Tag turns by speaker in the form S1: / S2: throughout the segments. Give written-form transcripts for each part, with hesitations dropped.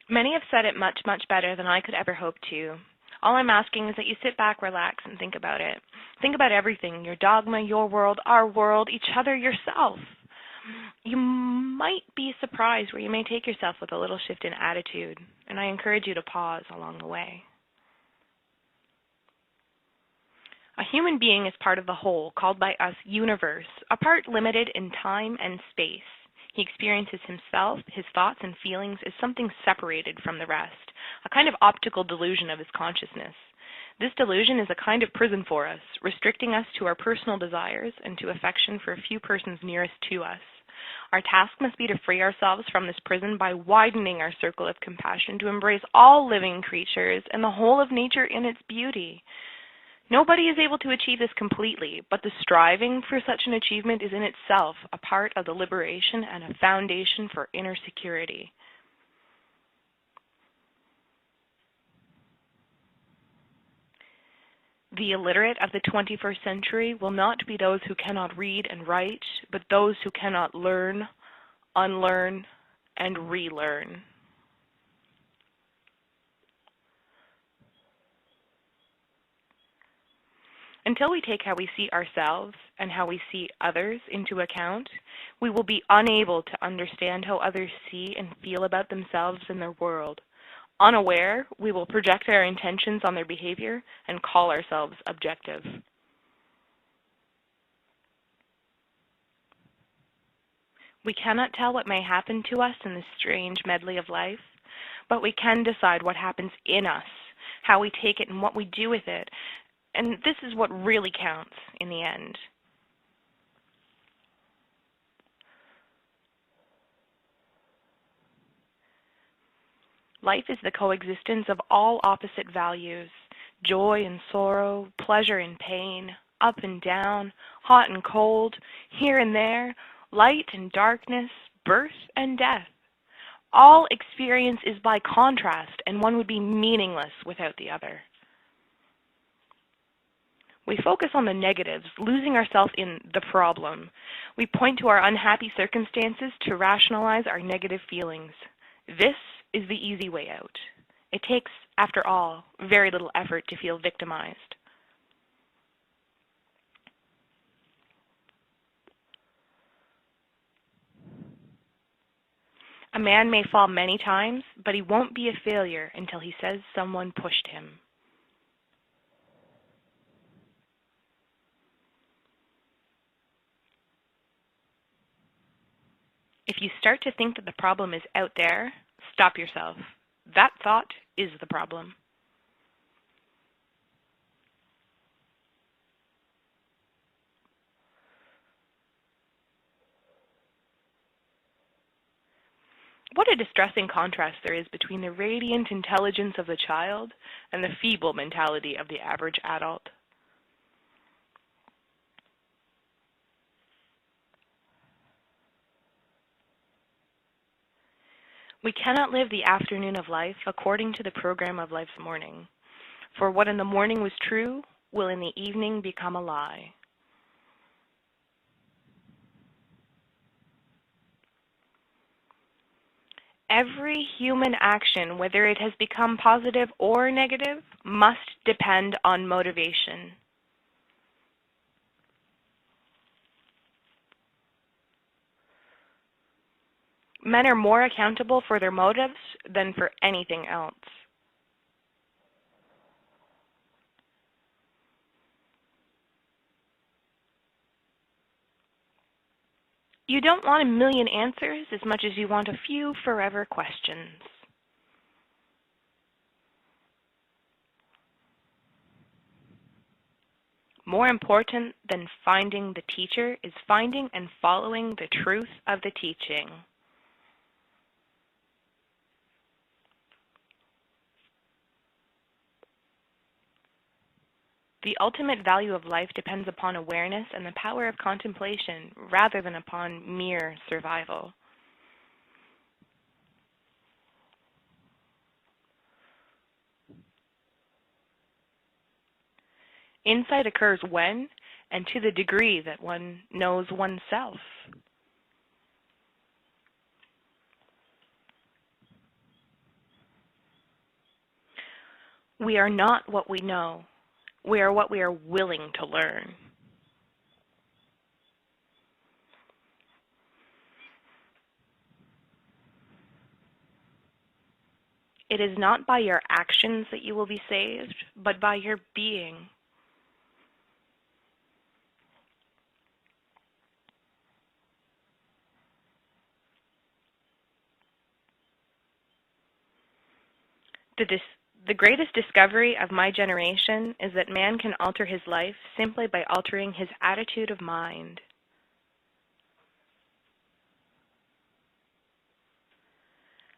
S1: Many have said it much, much better than I could ever hope to. All I'm asking is that you sit back, relax, and think about it. Think about everything, your dogma, your world, our world, each other, yourself. You might be surprised where you may take yourself with a little shift in attitude, and I encourage you to pause along the way. A human being is part of the whole, called by us universe, a part limited in time and space. He experiences himself, his thoughts and feelings as something separated from the rest, a kind of optical delusion of his consciousness. This delusion is a kind of prison for us, restricting us to our personal desires and to affection for a few persons nearest to us. Our task must be to free ourselves from this prison by widening our circle of compassion to embrace all living creatures and the whole of nature in its beauty. Nobody is able to achieve this completely, but the striving for such an achievement is in itself a part of the liberation and a foundation for inner security. The illiterate of the 21st century will not be those who cannot read and write, but those who cannot learn, unlearn, and relearn. Until we take how we see ourselves and how we see others into account, we will be unable to understand how others see and feel about themselves and their world. Unaware, we will project our intentions on their behavior and call ourselves objective. We cannot tell what may happen to us in this strange medley of life, but we can decide what happens in us, how we take it and what we do with it. And this is what really counts in the end. Life is the coexistence of all opposite values, joy and sorrow, pleasure and pain, up and down, hot and cold, here and there, light and darkness, birth and death. All experience is by contrast, and one would be meaningless without the other. We focus on the negatives, losing ourselves in the problem. We point to our unhappy circumstances to rationalize our negative feelings. This is the easy way out. It takes, after all, very little effort to feel victimized. A man may fall many times, but he won't be a failure until he says someone pushed him. If you start to think that the problem is out there, stop yourself. That thought is the problem. What a distressing contrast there is between the radiant intelligence of the child and the feeble mentality of the average adult. We cannot live the afternoon of life according to the program of life's morning. For what in the morning was true will in the evening become a lie. Every human action, whether it has become positive or negative, must depend on motivation. Men are more accountable for their motives than for anything else. You don't want a million answers as much as you want a few forever questions. More important than finding the teacher is finding and following the truth of the teaching. The ultimate value of life depends upon awareness and the power of contemplation rather than upon mere survival. Insight occurs when and to the degree that one knows oneself. We are not what we know. We are what we are willing to learn. It is not by your actions that you will be saved, but by your being. The greatest discovery of my generation is that man can alter his life simply by altering his attitude of mind.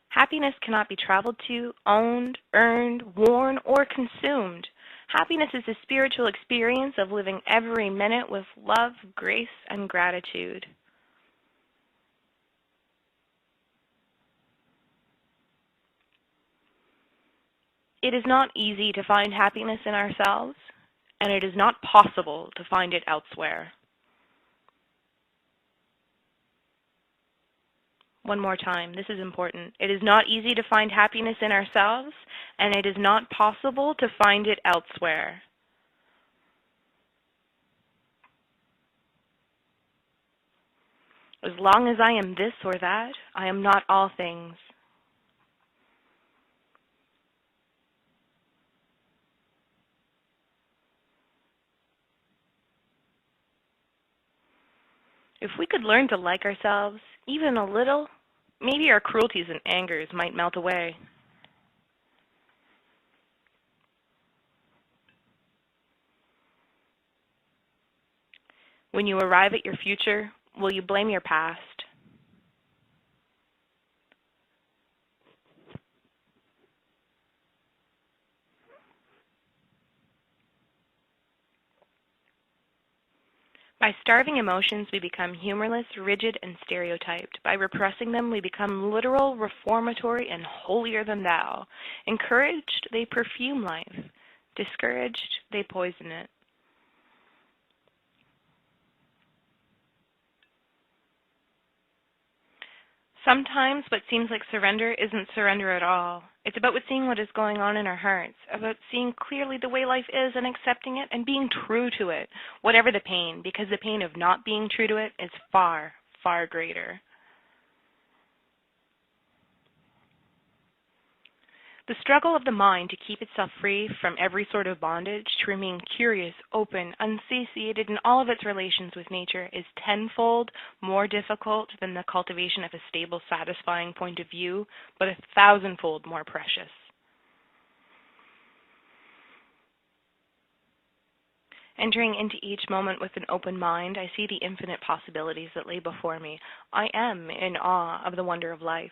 S1: Happiness cannot be traveled to, owned, earned, worn, or consumed. Happiness is the spiritual experience of living every minute with love, grace, and gratitude. It is not easy to find happiness in ourselves, and it is not possible to find it elsewhere. One more time, this is important. It is not easy to find happiness in ourselves, and it is not possible to find it elsewhere. As long as I am this or that, I am not all things. If we could learn to like ourselves, even a little, maybe our cruelties and angers might melt away. When you arrive at your future, will you blame your past? By starving emotions, we become humorless, rigid, and stereotyped. By repressing them, we become literal, reformatory, and holier than thou. Encouraged, they perfume life. Discouraged, they poison it. Sometimes what seems like surrender isn't surrender at all. It's about seeing what is going on in our hearts, about seeing clearly the way life is and accepting it and being true to it, whatever the pain, because the pain of not being true to it is far, far greater. The struggle of the mind to keep itself free from every sort of bondage, to remain curious, open, unsatiated in all of its relations with nature is tenfold more difficult than the cultivation of a stable, satisfying point of view, but 1,000-fold more precious. Entering into each moment with an open mind, I see the infinite possibilities that lay before me. I am in awe of the wonder of life.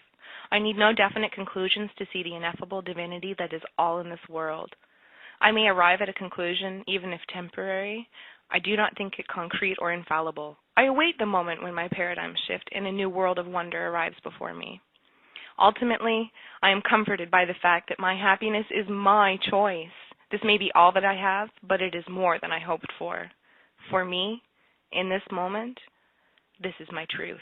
S1: I need no definite conclusions to see the ineffable divinity that is all in this world. I may arrive at a conclusion, even if temporary. I do not think it concrete or infallible. I await the moment when my paradigm shift and a new world of wonder arrives before me. Ultimately, I am comforted by the fact that my happiness is my choice. This may be all that I have, but it is more than I hoped for. For me, in this moment, this is my truth.